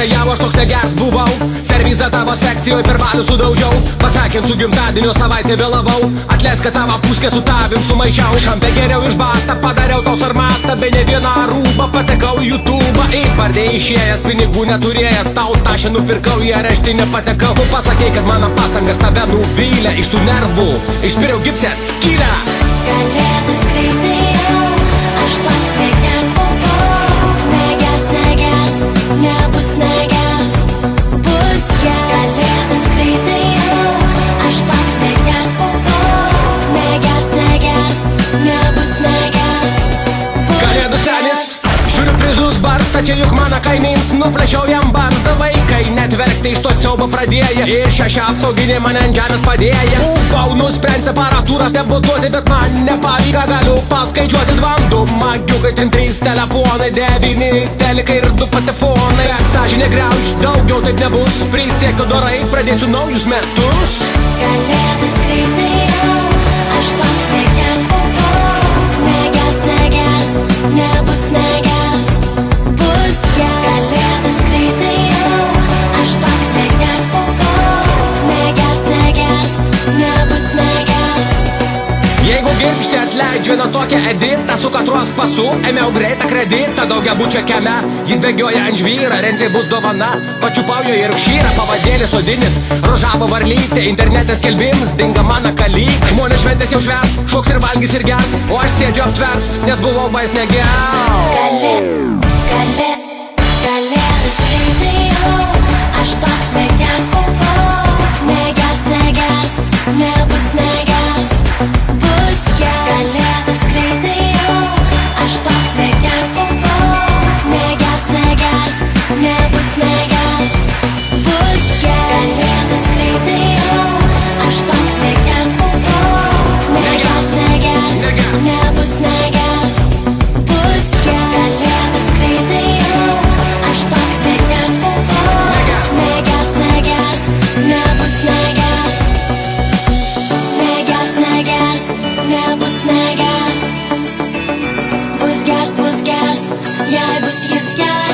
Nestajavo, aš toks negers buvau. Servizą tavo sekcijoje per valių sudaužiau. Pasakėm su gimtadienio savaitę vėlavau. Atleisk, kad tavo puskę su tavim sumaišiau. Šampę geriau iš batą, padariau tau sarmatą. Be ne vieną rūbą patekau į YouTube'ą. Į pardė išėjęs, pinigų neturėjęs. Tau tašę nupirkau, į areštinę patekau. Tu pasakei, kad mano pastangas tave nuvylė. Iš tų nervų išspiriau gipsę skylę. Kalėdas greitai jau, aš toks negers buvau. Negers, negers, nebus negers, bus gers. Kalėdas greitai jau, aš toks negers buvau. Negers, negers, nebus negers, bus Kalėdų senis, gers. žiūriu prizus barstą, čia juk mano kaimyns. Nuplašiau jam barzdą, vaikai net verkti iš to siaubo pradėję. Ir šešią apsauginį mane ant žemės padėję. Buvau nusprendęs aparatūros debutuoti, bet man nepavyko, galiu paskaičiuoti 2 magiukai, 3 telefonai, 9 telikai ir 2 patefonai. Bet sąžinė grauž, daugiau taip nebus. Prisiekiu dorai, pradėsiu naujus metus. Kalėdas greitai jau, aš toks negers buvau. Negers, negers, nebus negers, bus gers. Kalėdas greitai jau, aš toks negers buvau. Negers, negers, nebus negers. Jeigu girkštė atleidžia nuo tokią editą, su katros pasu ėmiau greitą kreditą. Daugiabučio kieme jis bėgioja ant žvyrą, Rencei bus dovana. Pačiupaujo ir kšyrą, pavadėlis sodinis, rožavo varlytė, internete skelbims, dinga mano kalyk. Žmonės šventės jau šves, šoks ir valgys ir gers, o aš sėdžiu aptverts, nes buvau bais negiau. Kalėdas greitai jau, aš toks negers buvau. Negers, negers, nebus negers, bus gers. Kalėdas greitai jau, aš toks negers buvau. Negers, negers, nebus negers, bus gers. Kalėdas greitai jau, aš toks negers buvau. Negers, negers, nebus negers, bus gers. Kalėdas greitai jau, aš toks negers buvau. Negers, negers, nebus negers. Negers, negers, nebus negers. Bus gers, jei bus jis gers.